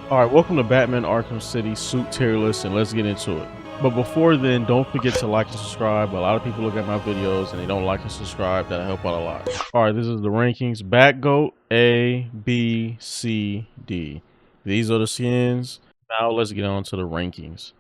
All right, welcome to Batman Arkham City suit tier list, and let's get into it. But before then, don't forget to like and subscribe. A lot of people look at my videos and they don't like and subscribe. That'll help out a lot. All right, this is the rankings. Batgoat A, B, C, D. These are the skins. Now let's get on to the rankings.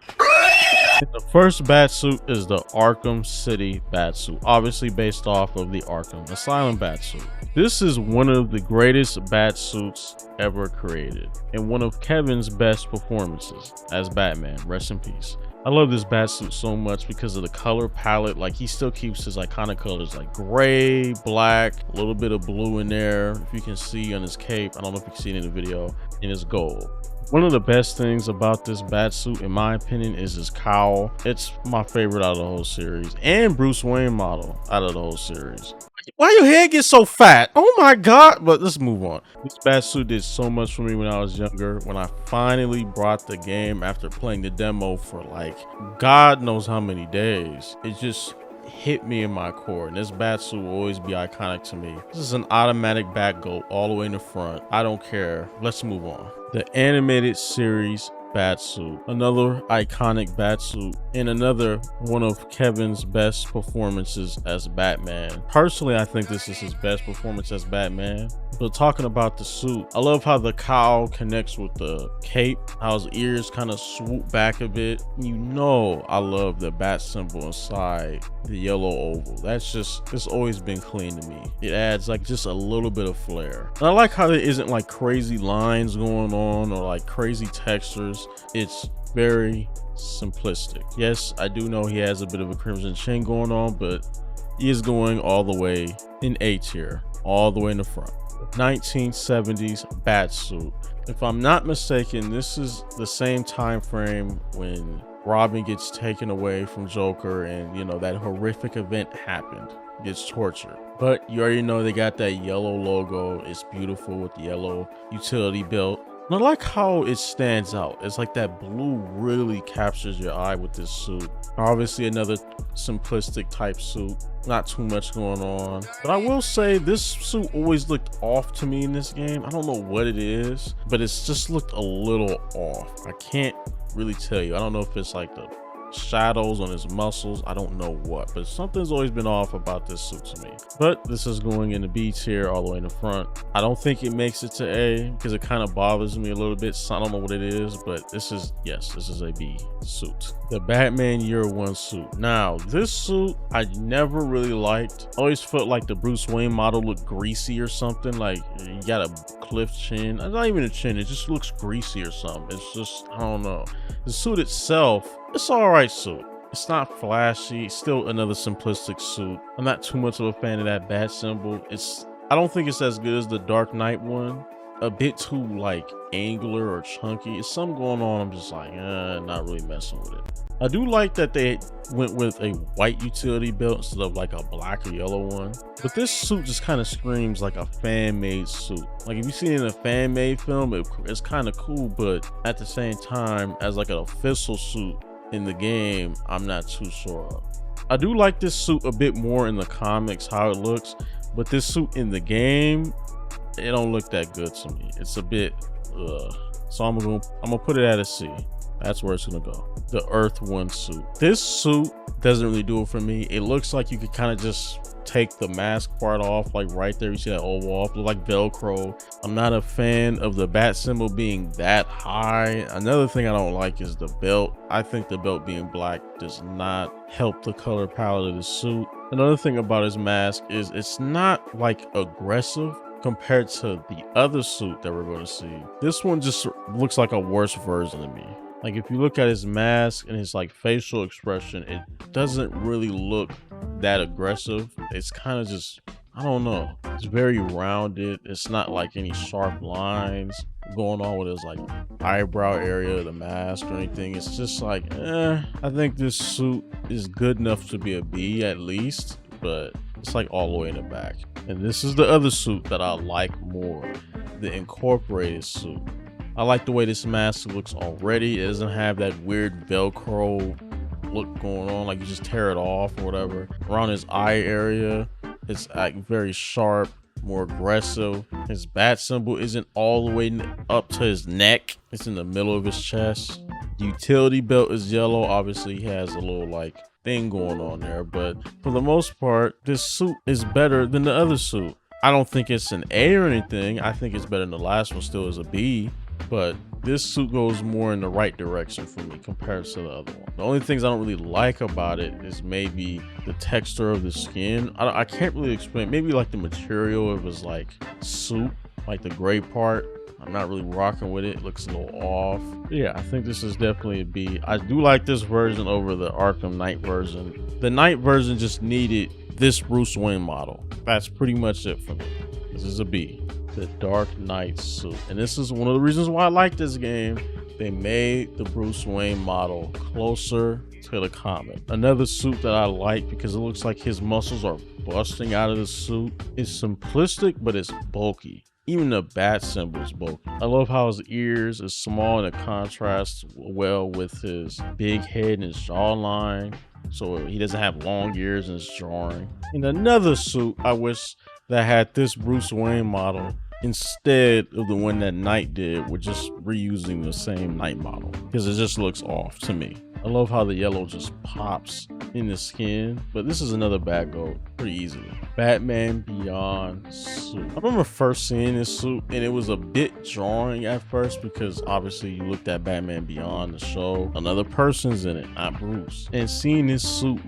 The first Batsuit is the Arkham City Batsuit, obviously based off of the Arkham Asylum Batsuit. This is one of the greatest Batsuits ever created, and one of Kevin's best performances as Batman. Rest in peace. I love this Batsuit so much because of the color palette. Like, he still keeps his iconic colors like gray, black, a little bit of blue in there. If you can see on his cape, I don't know if you can see it in the video, and his gold. One of the best things about this Batsuit, in my opinion, is his cowl. It's my favorite out of the whole series, and Bruce Wayne model out of the whole series. Why your head get so fat? Oh my god. But let's move on. This Batsuit did so much for me when I was younger. When I finally brought the game after playing the demo for like God knows how many days, it just hit me in my core, and this Batsuit will always be iconic to me. This is an automatic Batgoat all the way in the front. I don't care. Let's move on. The animated series Batsuit, another iconic Batsuit, and another one of Kevin's best performances as Batman. Personally, I think this is his best performance as Batman. But talking about the suit, I love how the cowl connects with the cape, how his ears kind of swoop back a bit. You know, I love the bat symbol inside the yellow oval. It's always been clean to me. It adds like just a little bit of flair. And I like how there isn't like crazy lines going on or like crazy textures. It's very simplistic. Yes, I do know he has a bit of a crimson chin going on, but he is going all the way in A tier, all the way in the front. 1970s Batsuit. If I'm not mistaken, this is the same time frame when Robin gets taken away from Joker, and you know, that horrific event happened, gets tortured. But you already know they got that yellow logo. It's beautiful with the yellow utility belt. And I like how it stands out. It's like that blue really captures your eye with this suit. Obviously another simplistic type suit, not too much going on. But I will say this suit always looked off to me in this game. I don't know what it is, but it's just looked a little off. I can't really tell you. I don't know if it's like the shadows on his muscles, I don't know what, but something's always been off about this suit to me. But this is going in the B tier all the way in the front. I don't think it makes it to A because it kind of bothers me a little bit, so I don't know what it is, but this is a B suit. The Batman Year One suit. Now this suit I never really liked. I always felt like the Bruce Wayne model looked greasy or something, like you got a cliff chin. It's not even a chin, it just looks greasy or something. It's just, I don't know. The suit itself, it's all right suit. It's not flashy, still another simplistic suit. I'm not too much of a fan of that bat symbol. I don't think it's as good as the Dark Knight one. A bit too like angular or chunky. It's something going on. I'm just like, not really messing with it. I do like that they went with a white utility belt instead of like a black or yellow one. But this suit just kind of screams like a fan-made suit. Like if you see it in a fan-made film, it's kind of cool, but at the same time, as like an official suit in the game, I'm not too sure of. I do like this suit a bit more in the comics, how it looks, but this suit in the game, it don't look that good to me. It's a bit so I'm gonna put it at a C. That's where it's gonna go. The Earth One suit. This suit doesn't really do it for me. It looks like you could kind of just take the mask part off, like right there. You see that oval off, look like Velcro. I'm not a fan of the bat symbol being that high. Another thing I don't like is the belt. I think the belt being black does not help the color palette of the suit. Another thing about his mask is it's not like aggressive compared to the other suit that we're going to see. This one just looks like a worse version of me. Like if you look at his mask and his like facial expression, it doesn't really look that aggressive. It's kind of just, I don't know. It's very rounded. It's not like any sharp lines going on with his like eyebrow area of the mask or anything. It's just like, I think this suit is good enough to be a B at least, but it's like all the way in the back. And this is the other suit that I like more, the incorporated suit. I like the way this mask looks already. It doesn't have that weird Velcro look going on, like you just tear it off or whatever. Around his eye area, it's like very sharp, more aggressive. His bat symbol isn't all the way up to his neck. It's in the middle of his chest. The utility belt is yellow. Obviously, he has a little like thing going on there, but for the most part, this suit is better than the other suit. I don't think it's an A or anything. I think it's better than the last one, still is a B, but this suit goes more in the right direction for me compared to the other one. The only things I don't really like about it is maybe the texture of the skin. I can't really explain. Maybe like the material of his like suit, like the gray part. I'm not really rocking with it. It looks a little off. Yeah, I think this is definitely a B. I do like this version over the Arkham Knight version. The Knight version just needed this Bruce Wayne model. That's pretty much it for me. This is a B. The Dark Knight suit. And this is one of the reasons why I like this game. They made the Bruce Wayne model closer to the comic. Another suit that I like because it looks like his muscles are busting out of the suit. It's simplistic, but it's bulky. Even the bat symbol is bulky. I love how his ears is small and it contrasts well with his big head and his jawline. So he doesn't have long ears and it's jarring. In another suit, I wish that had this Bruce Wayne model instead of the one that Knight did with just reusing the same Knight model because it just looks off to me. I love how the yellow just pops in the skin, but this is another bad goat pretty easily. Batman Beyond suit. I remember first seeing this suit and it was a bit jarring at first because obviously you looked at Batman Beyond the show, another person's in it, not Bruce. And seeing this suit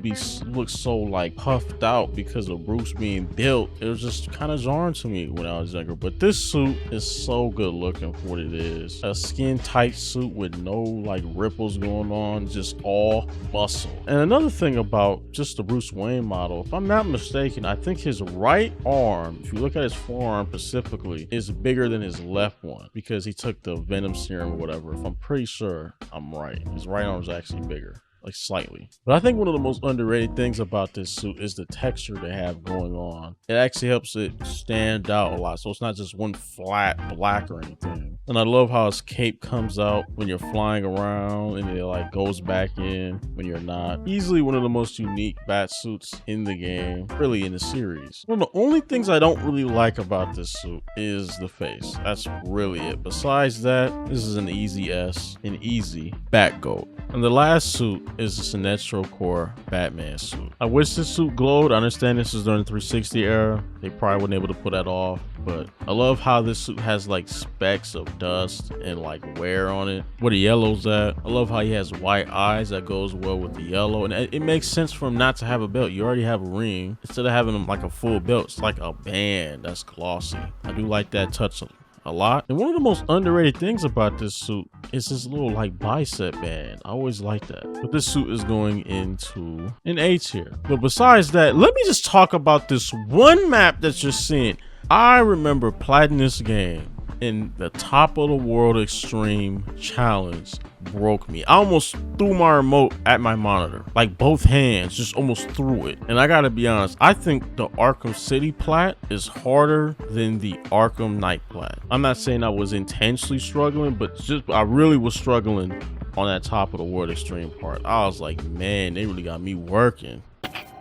look so like puffed out because of Bruce being built, it was just kind of jarring to me when I was younger. But this suit is so good looking for what it is. A skin tight suit with no like ripples going on, just all muscle. And another thing about just the Bruce Wayne model, if I'm not mistaken, I think his right arm, if you look at his forearm specifically, is bigger than his left one because he took the Venom serum or whatever. If I'm pretty sure I'm right, his right arm is actually bigger, like slightly. But I think one of the most underrated things about this suit is the texture they have going on. It actually helps it stand out a lot, so it's not just one flat black or anything. And I love how his cape comes out when you're flying around and it like goes back in when you're not. Easily one of the most unique bat suits in the game, really in the series. One of the only things I don't really like about this suit is the face. That's really it. Besides that, this is an easy S, an easy bat goat. And the last suit is the Sinestro Core Batman suit. I wish this suit glowed. I understand this is during the 360 era. They probably wasn't able to pull that off, but I love how this suit has like specks of dust and like wear on it. Where the yellow's at. I love how he has white eyes that goes well with the yellow. And it makes sense for him not to have a belt. You already have a ring. Instead of having him like a full belt, it's like a band that's glossy. I do like that touch a lot. And one of the most underrated things about this suit is this little like bicep band. I always like that. But this suit is going into an A tier. But besides that, let me just talk about this one map that you're seeing. I remember playing this game in the top of the world extreme challenge broke me. I almost threw my remote at my monitor, like both hands, just almost threw it. And I gotta be honest, I think the Arkham City plat is harder than the Arkham Knight plat. I'm not saying I was intentionally struggling, but just I really was struggling on that top of the world extreme part. I was like, man, they really got me working.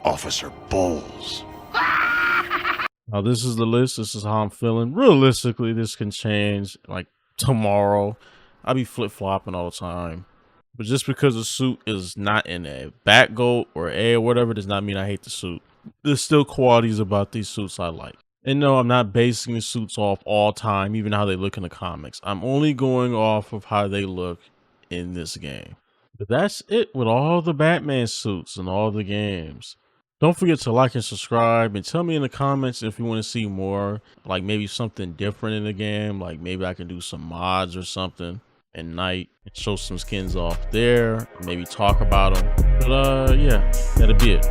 Officer Bowles. Now this is the list. This is how I'm feeling. Realistically, this can change like tomorrow. I be flip-flopping all the time. But just because the suit is not in a bat goat or A or whatever does not mean I hate the suit. There's still qualities about these suits I like. And no, I'm not basing the suits off all time, even how they look in the comics. I'm only going off of how they look in this game. But that's it with all the Batman suits and all the games. Don't forget to like and subscribe and tell me in the comments if you want to see more, like maybe something different in the game, like maybe I can do some mods or something at night and show some skins off there, maybe talk about them. But yeah, that'll be it.